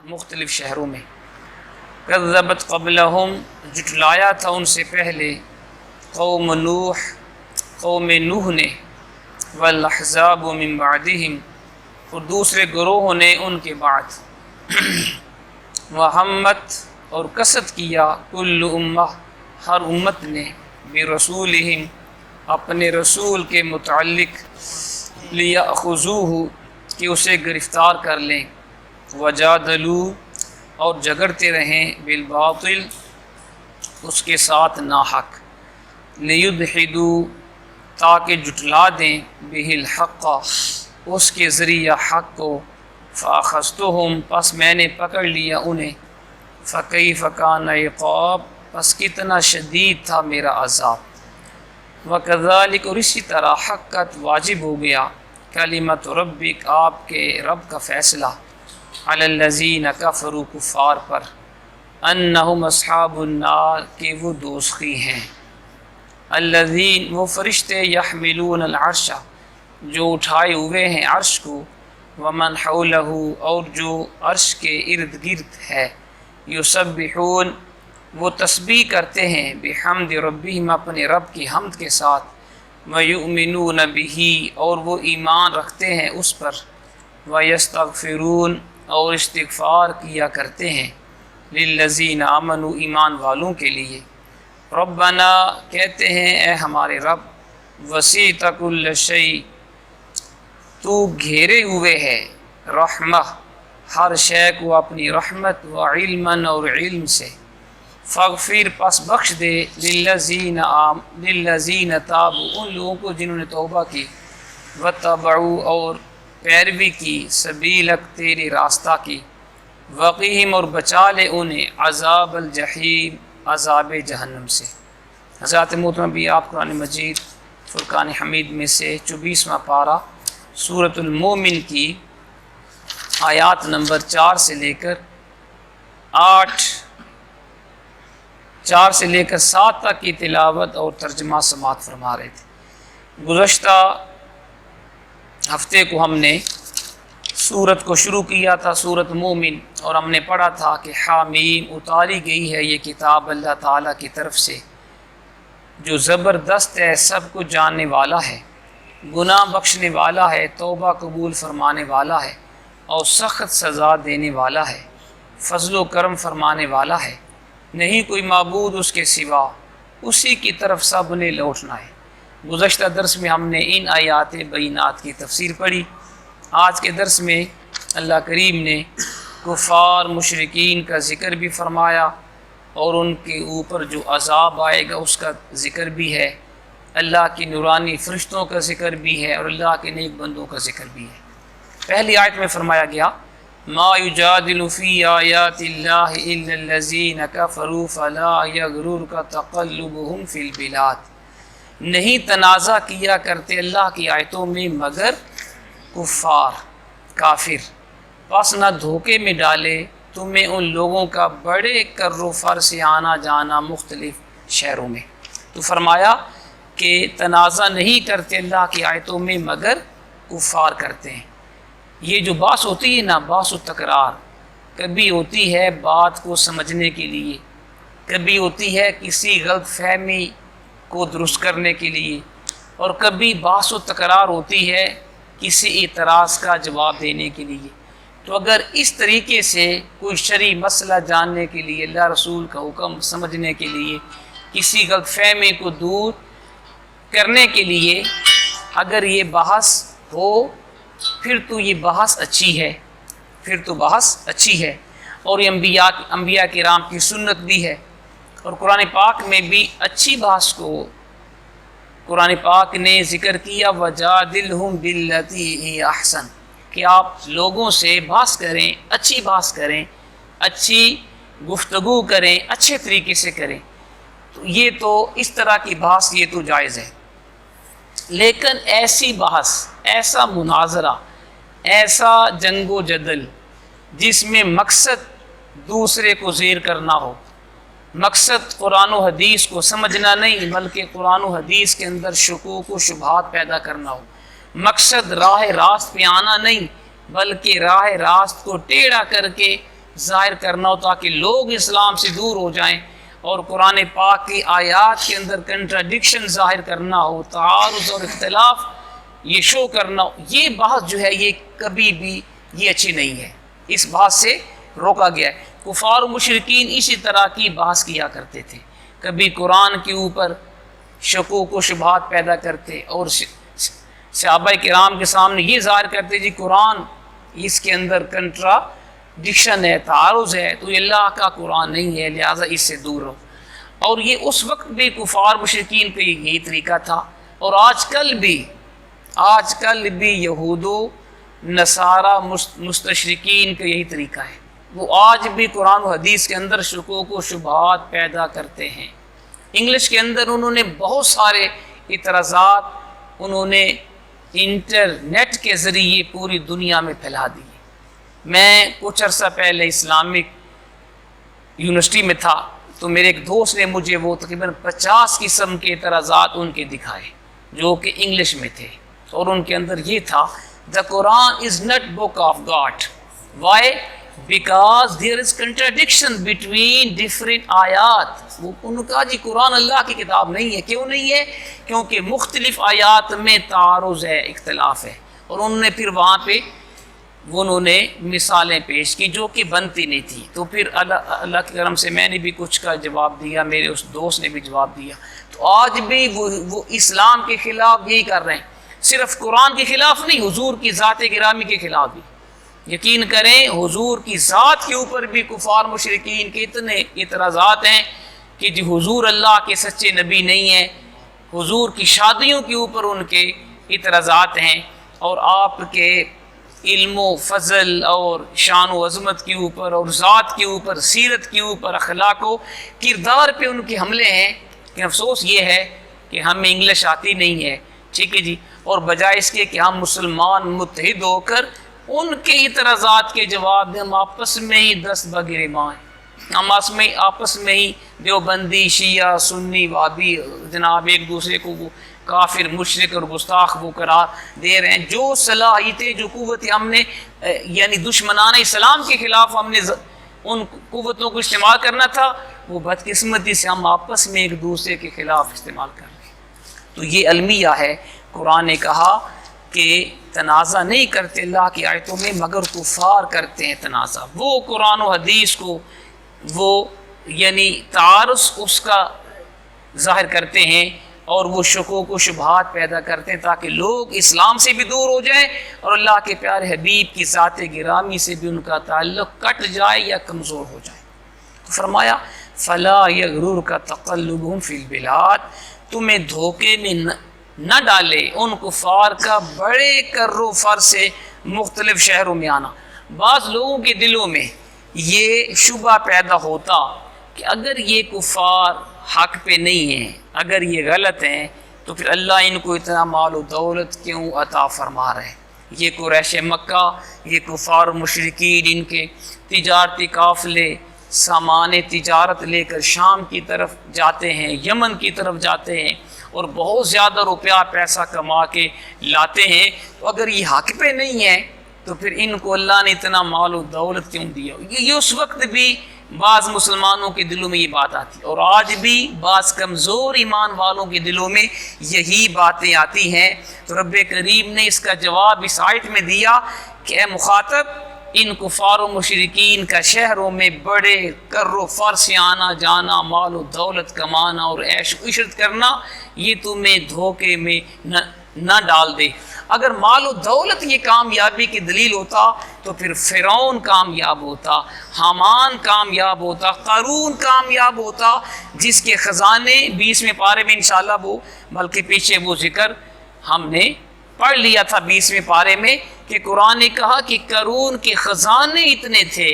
مختلف شہروں میں۔ کذبت قبلہم جھٹلایا تھا ان سے پہلے قوم نوح نے، والاحزاب من بعدہم اور دوسرے گروہوں نے ان کے بعد، وہمت اور قصد کیا کل امہ ہر امت نے برسولہم اپنے رسول کے متعلق لیأخذوہ کہ اسے گرفتار کر لیں، وجادلوا اور جھگڑتے رہیں بالباطل اس کے ساتھ ناحق، لیدحدوا تاکہ جھٹلا دیں بہ الحق اس کے ذریعہ حق کو، فاخذتہم پس میں نے پکڑ لیا انہیں، فکیف کان عقاب پس کتنا شدید تھا میرا عذاب، وکذالک اور اسی طرح حقت واجب ہو گیا کلمۃ ربک آپ کے رب کا فیصلہ، علی الذین کفروا کفار پر، انہم اصحاب النار کہ وہ دوزخی ہیں، الذین وہ فرشتے یحملون العرش جو اٹھائے ہوئے ہیں عرش کو، ومن حولہ اور جو عرش کے ارد گرد ہے، یسبحون وہ تسبیح کرتے ہیں بحمد ربہم اپنے رب کی حمد کے ساتھ، ویؤمنون بہ اور وہ ایمان رکھتے ہیں اس پر، ویستغفرون اور استغفار کیا کرتے ہیں للذین آمنوا ایمان والوں کے لیے، ربنا کہتے ہیں اے ہمارے رب، وسعت کل شیء تو گھیرے ہوئے ہے رحمہ ہر شے کو اپنی رحمت، و علما اور علم سے، فاغفر پس بخش دے للذین تابوا ان لوگوں کو جنہوں نے توبہ کی، واتبعوا اور پیروی کی سبیلک تیرے راستہ کی، وقیہم اور بچا لے انہیں عذاب الجحیم عذاب جہنم سے۔ حضرات محترم بھی آپ قرآن مجید فرقان حمید میں سے 24واں پارہ سورۃ المومن کی آیات نمبر 4 سے لے کر 7 تک کی تلاوت اور ترجمہ سماعت فرما رہے تھے۔ گزشتہ ہفتے کو ہم نے سورت کو شروع کیا تھا سورۃ مومن، اور ہم نے پڑھا تھا کہ حامیم اتاری گئی ہے یہ کتاب اللہ تعالیٰ کی طرف سے جو زبردست ہے، سب کو جاننے والا ہے، گناہ بخشنے والا ہے، توبہ قبول فرمانے والا ہے اور سخت سزا دینے والا ہے، فضل و کرم فرمانے والا ہے، نہیں کوئی معبود اس کے سوا، اسی کی طرف سب نے لوٹنا ہے۔ گزشتہ درس میں ہم نے ان آیات بینات کی تفسیر پڑھی۔ آج کے درس میں اللہ کریم نے کفار مشرکین کا ذکر بھی فرمایا اور ان کے اوپر جو عذاب آئے گا اس کا ذکر بھی ہے، اللہ کی نورانی فرشتوں کا ذکر بھی ہے اور اللہ کے نیک بندوں کا ذکر بھی ہے۔ پہلی آیت میں فرمایا گیا ما یجادل فی آیات اللہ الا الذین کفروا فلا یغررک تقلبهم فی البلاد، نہیں تنازع کیا کرتے اللہ کی آیتوں میں مگر کفار کافر، پس نہ دھوکے میں ڈالے تمہیں ان لوگوں کا بڑے کر و فر سے آنا جانا مختلف شہروں میں۔ تو فرمایا کہ تنازع نہیں کرتے اللہ کی آیتوں میں مگر کفار کرتے ہیں۔ یہ جو بحث ہوتی ہے نا، بحث و تکرار، کبھی ہوتی ہے بات کو سمجھنے کے لیے، کبھی ہوتی ہے کسی غلط فہمی کو درست کرنے کے لیے، اور کبھی بحث و تکرار ہوتی ہے کسی اعتراض کا جواب دینے کے لیے۔ تو اگر اس طریقے سے کوئی شرعی مسئلہ جاننے کے لیے، اللہ رسول کا حکم سمجھنے کے لیے، کسی غلط فہمی کو دور کرنے کے لیے اگر یہ بحث ہو، پھر تو یہ بحث اچھی ہے، پھر تو بحث اچھی ہے، اور یہ انبیاء کرام کی سنت بھی ہے۔ اور قرآن پاک میں بھی اچھی بحث کو قرآن پاک نے ذکر کیا، وَجَادِلْهُمْ بِالَّتِي هِيَ أَحْسَنُ، کہ آپ لوگوں سے بحث کریں، اچھی بحث کریں، اچھی گفتگو کریں، اچھے طریقے سے کریں۔ تو یہ تو اس طرح کی بحث یہ تو جائز ہے، لیکن ایسی بحث، ایسا مناظرہ، ایسا جنگ و جدل جس میں مقصد دوسرے کو زیر کرنا ہو، مقصد قرآن و حدیث کو سمجھنا نہیں بلکہ قرآن و حدیث کے اندر شکوک و شبہات پیدا کرنا ہو، مقصد راہ راست پہ آنا نہیں بلکہ راہ راست کو ٹیڑھا کر کے ظاہر کرنا ہو تاکہ لوگ اسلام سے دور ہو جائیں، اور قرآن پاک کی آیات کے اندر کنٹراڈکشن ظاہر کرنا ہو، تعارض اور اختلاف یہ شو کرنا ہو، یہ بحث جو ہے یہ کبھی بھی یہ اچھی نہیں ہے، اس بحث سے روکا گیا ہے۔ کفار و مشرکین اسی طرح کی بحث کیا کرتے تھے، کبھی قرآن کے اوپر شکوک و شبہات پیدا کرتے اور صحابہ کرام کے سامنے یہ ظاہر کرتے جی قرآن اس کے اندر کنٹراڈکشن ہے، تعارض ہے، تو یہ اللہ کا قرآن نہیں ہے، لہٰذا اس سے دور رہو۔ اور یہ اس وقت بھی کفار مشرکین پہ یہی طریقہ تھا، اور آج کل بھی یہود و نصارہ مستشرقین کا یہی طریقہ ہے، وہ آج بھی قرآن و حدیث کے اندر شکوک و شبہات پیدا کرتے ہیں۔ انگلش کے اندر انہوں نے بہت سارے اعتراضات انہوں نے انٹرنیٹ کے ذریعے پوری دنیا میں پھیلا دیے۔ میں کچھ عرصہ پہلے اسلامک یونیورسٹی میں تھا، تو میرے ایک دوست نے مجھے وہ تقریباً 50 قسم کے اعتراضات ان کے دکھائے جو کہ انگلش میں تھے، اور ان کے اندر یہ تھا The Quran is not book of God. Why? Because there is contradiction between different آیات۔ وہ انہوں نے کہا جی قرآن اللہ کی کتاب نہیں ہے، کیوں نہیں ہے؟ کیونکہ مختلف آیات میں تعارض ہے، اختلاف ہے، اور انہوں نے پھر وہاں پہ انہوں نے مثالیں پیش کی جو کہ بنتی نہیں تھی۔ تو پھر اللہ کے کرم سے میں نے بھی کچھ کا جواب دیا، میرے اس دوست نے بھی جواب دیا۔ تو آج بھی وہ اسلام کے خلاف یہی کر رہے ہیں، صرف قرآن کے خلاف نہیں، حضور کی ذات گرامی کے خلاف بھی۔ یقین کریں حضور کی ذات کے اوپر بھی کفار مشرکین کے اتنے اعتراضات ہیں کہ جی حضور اللہ کے سچے نبی نہیں ہیں، حضور کی شادیوں کے اوپر ان کے اعتراضات ہیں، اور آپ کے علم و فضل اور شان و عظمت کے اوپر اور ذات کے اوپر، سیرت کے اوپر، اخلاق و کردار پہ ان کے حملے ہیں۔ کہ افسوس یہ ہے کہ ہمیں انگلش آتی نہیں ہے، ٹھیک ہے جی، اور بجائے اس کے کہ ہم مسلمان متحد ہو کر ان کے اعتراضات کے جواب دیں، ہم آپس میں ہی دست بگریباں ہیں، ہم آپس میں ہی دیوبندی، شیعہ، سنی، وہابی جناب ایک دوسرے کو کافر، مشرک اور گستاخ وہ قرار دے رہے ہیں۔ جو صلاحیتیں، جو قوتیں ہم نے یعنی دشمنان اسلام کے خلاف ہم نے ان قوتوں کو استعمال کرنا تھا، وہ بدقسمتی سے ہم آپس میں ایک دوسرے کے خلاف استعمال کر رہے ہیں۔ تو یہ المیہ ہے۔ قرآن نے کہا کہ تنازع نہیں کرتے اللہ کی آیتوں میں، مگر کفار کرتے ہیں تنازع۔ وہ قرآن و حدیث کو وہ یعنی تعارض اس کا ظاہر کرتے ہیں، اور وہ شکوک و شبہات پیدا کرتے ہیں تاکہ لوگ اسلام سے بھی دور ہو جائیں اور اللہ کے پیارے حبیب کی ذات گرامی سے بھی ان کا تعلق کٹ جائے یا کمزور ہو جائے۔ تو فرمایا فَلَا يَغْرُرْكَ تَقَلُّبُهُمْ فِي الْبِلَادِ، تمہیں دھوکے میں نہ ڈالے ان کفار کا بڑے کر و فر سے مختلف شہروں میں آنا۔ بعض لوگوں کے دلوں میں یہ شبہ پیدا ہوتا کہ اگر یہ کفار حق پہ نہیں ہیں، اگر یہ غلط ہیں، تو پھر اللہ ان کو اتنا مال و دولت کیوں عطا فرما رہے ہیں؟ یہ قریش مکہ، یہ کفار مشرکین، ان کے تجارتی قافلے سامان تجارت لے کر شام کی طرف جاتے ہیں، یمن کی طرف جاتے ہیں، اور بہت زیادہ روپیہ پیسہ کما کے لاتے ہیں۔ تو اگر یہ حق پہ نہیں ہے تو پھر ان کو اللہ نے اتنا مال و دولت کیوں دیا؟ یہ اس وقت بھی بعض مسلمانوں کے دلوں میں یہ بات آتی، اور آج بھی بعض کمزور ایمان والوں کے دلوں میں یہی باتیں آتی ہیں۔ تو رب کریم نے اس کا جواب اس آیت میں دیا کہ اے مخاطب، ان کفار و مشرکین کا شہروں میں بڑے کر و فر سے آنا جانا، مال و دولت کمانا اور عیش و عشرت کرنا، یہ تمہیں دھوکے میں نہ ڈال دے۔ اگر مال و دولت یہ کامیابی کی دلیل ہوتا تو پھر فرعون کامیاب ہوتا، حامان کامیاب ہوتا، قارون کامیاب ہوتا، جس کے خزانے 20ویں پارے میں انشاءاللہ وہ بلکہ پیچھے وہ ذکر ہم نے پڑھ لیا تھا 20ویں پارے میں کہ قرآن نے کہا کہ قارون کے خزانے اتنے تھے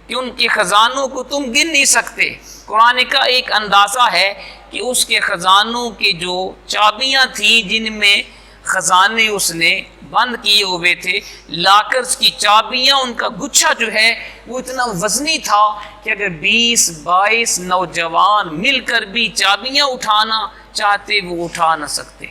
کہ ان کے خزانوں کو تم گن نہیں سکتے۔ قرآن کا ایک اندازہ ہے کہ اس کے خزانوں کے جو چابیاں تھیں جن میں خزانے اس نے بند کیے ہوئے تھے، لاکرز کی چابیاں، ان کا گچھا جو ہے وہ اتنا وزنی تھا کہ اگر 20-22 نوجوان مل کر بھی چابیاں اٹھانا چاہتے وہ اٹھا نہ سکتے۔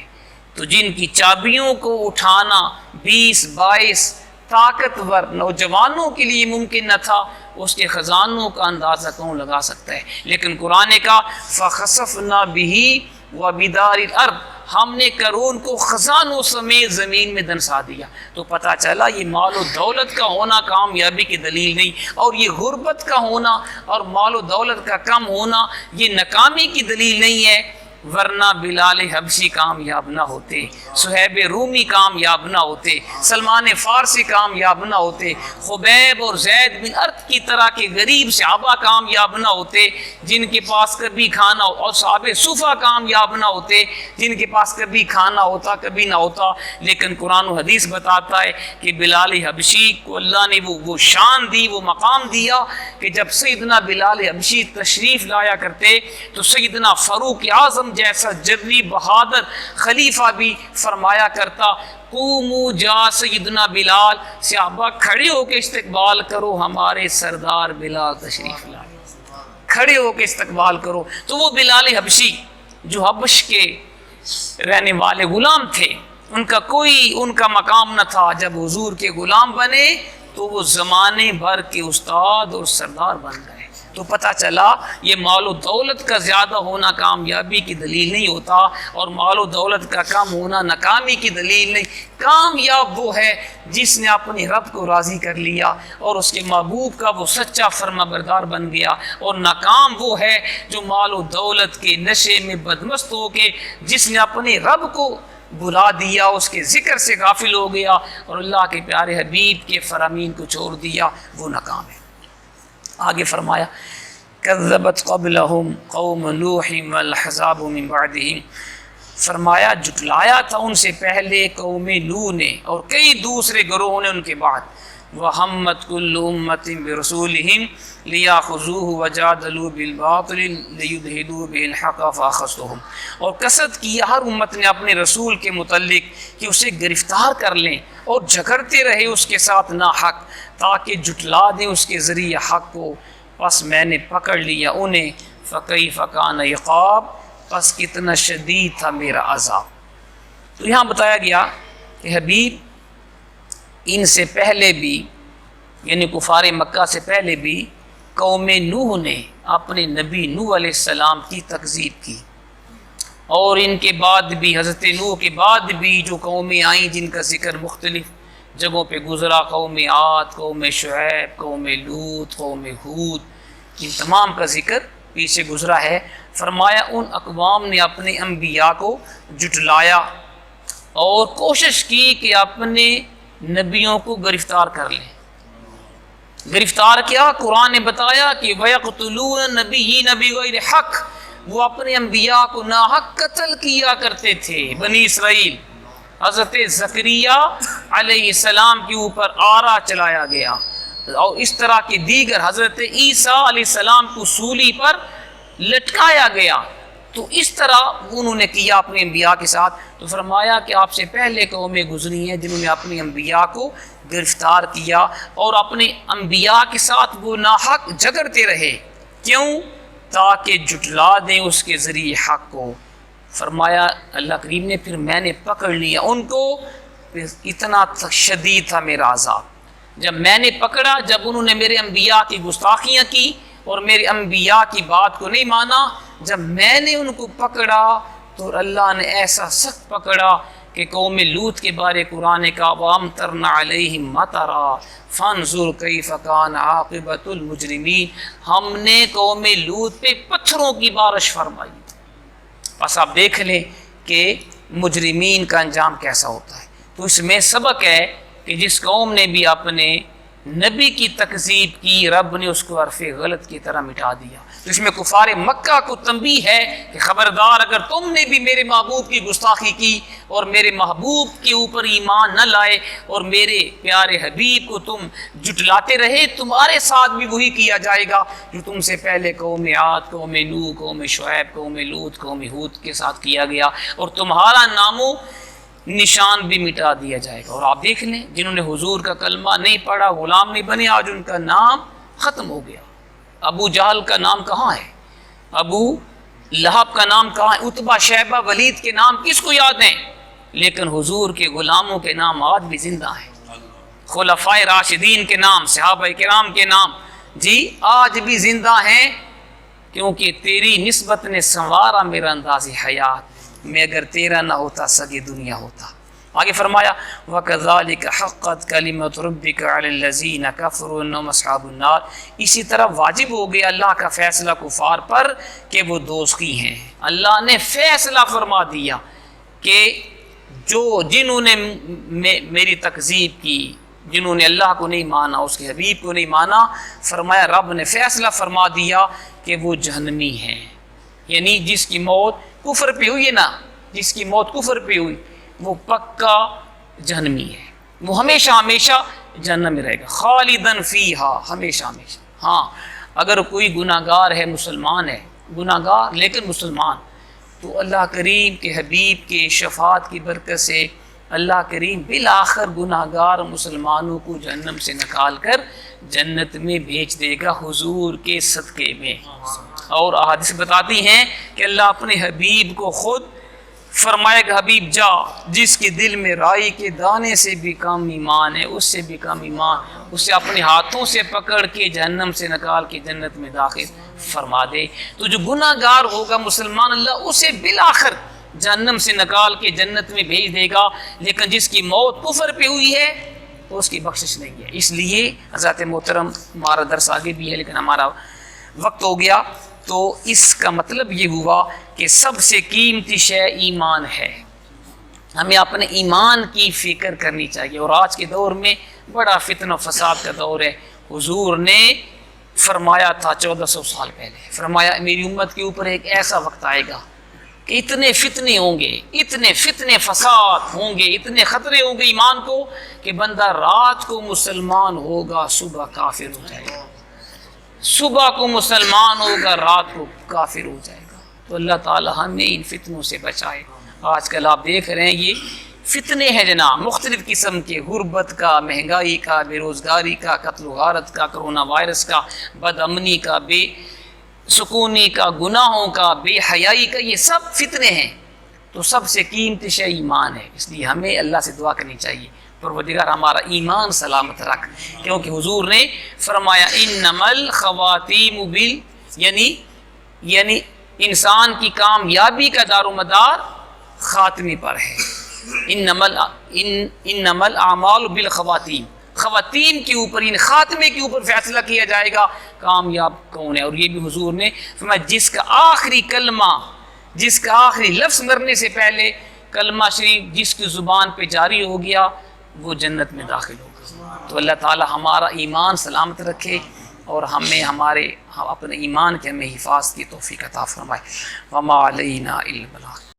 تو جن کی چابیوں کو اٹھانا 20-22 طاقتور نوجوانوں کے لیے ممکن نہ تھا، اس کے خزانوں کا اندازہ کون لگا سکتا ہے؟ لیکن قرآن کا فخسفنا بِهِ وَبِدَارِ الْأَرْضِ، ہم نے قارون کو خزانوں سمیت زمین میں دنسا دیا۔ تو پتہ چلا یہ مال و دولت کا ہونا کامیابی کی دلیل نہیں، اور یہ غربت کا ہونا اور مال و دولت کا کم ہونا یہ ناکامی کی دلیل نہیں ہے، ورنہ بلال حبشی کامیاب نہ ہوتے، صہیب رومی کامیاب نہ ہوتے، سلمان فارسی کامیاب نہ ہوتے، خبیب اور زید بن ارت کی طرح کے غریب صحابہ کامیاب نہ ہوتے جن کے پاس کبھی کھانا، اور صحابہ صفا کامیاب نہ ہوتے جن کے پاس کبھی کھانا ہوتا کبھی نہ ہوتا۔ لیکن قرآن و حدیث بتاتا ہے کہ بلال حبشی کو اللہ نے وہ شان دی، وہ مقام دیا کہ جب سیدنا بلال حبشی تشریف لایا کرتے تو سیدنا فاروق اعظم جیسا جری بہادر خلیفہ بھی فرمایا کرتا، قوموا جا سیدنا بلال، صحابہ کھڑے ہو کے استقبال کرو، ہمارے سردار بلال تشریف لائے، کھڑے ہو کے استقبال کرو۔ تو وہ بلال حبشی جو حبش کے رہنے والے غلام تھے، ان کا مقام نہ تھا، جب حضور کے غلام بنے تو وہ زمانے بھر کے استاد اور سردار بن گئے۔ تو پتہ چلا یہ مال و دولت کا زیادہ ہونا کامیابی کی دلیل نہیں ہوتا، اور مال و دولت کا کم ہونا ناکامی کی دلیل نہیں۔ کامیاب وہ ہے جس نے اپنے رب کو راضی کر لیا اور اس کے محبوب کا وہ سچا فرما بردار بن گیا، اور ناکام وہ ہے جو مال و دولت کے نشے میں بدمست ہو کے جس نے اپنے رب کو بلا دیا، اس کے ذکر سے غافل ہو گیا اور اللہ کے پیارے حبیب کے فرامین کو چھوڑ دیا، وہ ناکام ہے۔ آگے فرمایا کذبت قبلہم قوم نوح والاحزاب من بعدہم، فرمایا جھٹلایا تھا ان سے پہلے قوم نوح نے اور کئی دوسرے گروہوں نے ان کے بعد، وہمت کل امت برسولہم لیاخذوہ وجادلوا بالباطل لیدحضوا به الحق فاخذتہم، اور قصد کی ہر امت نے اپنے رسول کے متعلق کہ اسے گرفتار کر لیں اور جھگڑتے رہے اس کے ساتھ ناحق تاکہ جھٹلا دیں اس کے ذریعے حق کو، پس میں نے پکڑ لیا انہیں، فکیف کان عقاب، پس کتنا شدید تھا میرا عذاب۔ تو یہاں بتایا گیا کہ حبیب ان سے پہلے بھی، یعنی کفار مکہ سے پہلے بھی قوم نوح نے اپنے نبی نوح علیہ السلام کی تکذیب کی، اور ان کے بعد بھی حضرت نوح کے بعد بھی جو قومیں آئیں جن کا ذکر مختلف جگہوں پہ گزرا، قوم عاد، قوم شعیب، قوم لوط، قوم ہود، ان تمام کا ذکر پیچھے گزرا ہے۔ فرمایا ان اقوام نے اپنے انبیاء کو جھٹلایا اور کوشش کی کہ اپنے نبیوں کو گرفتار کر لیں۔ گرفتار کیا؟ قرآن نے بتایا کہ وَيَقْتُلُونَ النَّبِيِّينَ بِغَيْرِ حق، وہ اپنے انبیاء کو ناحق قتل کیا کرتے تھے۔ بنی اسرائیل حضرت زکریا علیہ السلام کے اوپر آرا چلایا گیا، اور اس طرح کے دیگر حضرت عیسیٰ علیہ السلام کو سولی پر لٹکایا گیا۔ تو اس طرح انہوں نے کیا اپنے انبیاء کے ساتھ۔ تو فرمایا کہ آپ سے پہلے قومیں گزری ہیں جنہوں نے اپنے انبیاء کو گرفتار کیا اور اپنے انبیاء کے ساتھ وہ ناحق جھگڑتے رہے، کیوں؟ تاکہ جھٹلا دیں اس کے ذریعے حق کو۔ فرمایا اللہ کریم نے پھر میں نے پکڑ لیا ان کو، پھر اتنا شدید تھا میرا عذاب جب میں نے پکڑا، جب انہوں نے میرے انبیاء کی گستاخیاں کی اور میرے انبیاء کی بات کو نہیں مانا، جب میں نے ان کو پکڑا تو اللہ نے ایسا سخت پکڑا کہ قوم لوط کے بارے قرآن کا وَأَمْطَرْنَا عَلَيْهِمْ مَطَرًا فَانظُرْ كَيْفَ كَانَ عَاقِبَةُ الْمُجْرِمِينَ، ہم نے قوم لوط پہ پتھروں کی بارش فرمائی۔ بس آپ دیکھ لیں کہ مجرمین کا انجام کیسا ہوتا ہے۔ تو اس میں سبق ہے کہ جس قوم نے بھی اپنے نبی کی تکذیب کی، رب نے اس کو حرف غلط کی طرح مٹا دیا۔ تو اس میں کفار مکہ کو تنبیہ ہے کہ خبردار اگر تم نے بھی میرے محبوب کی گستاخی کی اور میرے محبوب کے اوپر ایمان نہ لائے اور میرے پیارے حبیب کو تم جھٹلاتے رہے، تمہارے ساتھ بھی وہی کیا جائے گا جو تم سے پہلے قوم عاد، قوم نوح، قوم شعیب، قوم لوط، قوم ہود کے ساتھ کیا گیا، اور تمہارا نام و نشان بھی مٹا دیا جائے گا۔ اور آپ دیکھ لیں جنہوں نے حضور کا کلمہ نہیں پڑھا، غلام نہیں بنے، آج ان کا نام ختم ہو گیا۔ ابو جہل کا نام کہاں ہے؟ ابو لہب کا نام کہاں ہے؟ عتبہ، شیبہ، ولید کے نام کس کو یاد ہیں؟ لیکن حضور کے غلاموں کے نام آج بھی زندہ ہیں۔ خلفائے راشدین کے نام، صحابہ کرام کے نام، جی آج بھی زندہ ہیں کیونکہ تیری نسبت نے سنوارا میرا انداز حیات، میں اگر تیرا نہ ہوتا سگے دنیا ہوتا۔ آگے فرمایا وَكَذَلِكَ حَقَّتْ كَلِمَةُ رَبِّكَ عَلَى الَّذِينَ كَفَرُوا أَنَّهُمْ أَصْحَابُ النَّارِ، اسی طرح واجب ہو گیا اللہ کا فیصلہ کفار پر کہ وہ دوزخی ہیں۔ اللہ نے فیصلہ فرما دیا کہ جنہوں نے میری تکذیب کی، جنہوں نے اللہ کو نہیں مانا، اس کے حبیب کو نہیں مانا، فرمایا رب نے فیصلہ فرما دیا کہ وہ جہنمی ہیں۔ یعنی جس کی موت کفر پہ ہوئی ہے نا، جس کی موت کفر پہ ہوئی وہ پکا جہنمی ہے، وہ ہمیشہ ہمیشہ جہنم میں رہے گا، خالدن فیہا، ہمیشہ ہمیشہ۔ ہاں اگر کوئی گناہ گار ہے، مسلمان ہے، گناہ گار لیکن مسلمان، تو اللہ کریم کے حبیب کے شفاعت کی برکت سے اللہ کریم بالآخر گناہ گار مسلمانوں کو جہنم سے نکال کر جنت میں بھیج دے گا حضور کے صدقے میں۔ اور احادیث بتاتی ہیں کہ اللہ اپنے حبیب کو خود فرمائے گا حبیب جا، جس کے دل میں رائی کے دانے سے بھی کم ایمان ہے، اس سے بھی کم ایمان، اسے اپنے ہاتھوں سے پکڑ کے جہنم سے نکال کے جنت میں داخل فرما دے۔ تو جو گناہ گار ہوگا مسلمان، اللہ اسے بالآخر جہنم سے نکال کے جنت میں بھیج دے گا، لیکن جس کی موت کفر پہ ہوئی ہے تو اس کی بخشش نہیں ہے۔ اس لیے حضرت محترم، ہمارا درس آگے بھی ہے لیکن ہمارا وقت ہو گیا، تو اس کا مطلب یہ ہوا کہ سب سے قیمتی شے ایمان ہے، ہمیں اپنے ایمان کی فکر کرنی چاہیے۔ اور آج کے دور میں بڑا فتنہ و فساد کا دور ہے۔ حضور نے فرمایا تھا 1400 سال پہلے، فرمایا میری امت کے اوپر ایک ایسا وقت آئے گا کہ اتنے فتنے ہوں گے، اتنے فتنے فساد ہوں گے، اتنے خطرے ہوں گے ایمان کو کہ بندہ رات کو مسلمان ہوگا صبح کافر ہو جائے گا، صبح کو مسلمان ہوگا رات کو کافر ہو جائے گا۔ تو اللہ تعالی ہمیں ان فتنوں سے بچائے۔ آج کل آپ دیکھ رہے ہیں یہ فتنے ہیں جناب، مختلف قسم کے، غربت کا، مہنگائی کا، بے روزگاری کا، قتل و غارت کا، کرونا وائرس کا، بد امنی کا، بے سکونی کا، گناہوں کا، بے حیائی کا، یہ سب فتنے ہیں۔ تو سب سے قیمتی شے ایمان ہے، اس لیے ہمیں اللہ سے دعا کرنی چاہیے پروردگار ہمارا ایمان سلامت رکھ، کیونکہ حضور نے فرمایا انما الخواتیم یعنی انسان کی کامیابی کا دار و مدار خاتمے پر ہے۔ انما الاعمال بالخواتیم، خواتین کے اوپر، ان خاتمے کے اوپر فیصلہ کیا جائے گا کامیاب کون ہے۔ اور یہ بھی حضور نے فرمایا جس کا آخری کلمہ، جس کا آخری لفظ مرنے سے پہلے کلمہ شریف جس کی زبان پہ جاری ہو گیا وہ جنت میں داخل ہوگا۔ تو اللہ تعالی ہمارا ایمان سلامت رکھے اور ہمیں اپنے ایمان کے ہمیں حفاظت کی توفیق عطا فرمائے۔ وما علینا الا البلاغ۔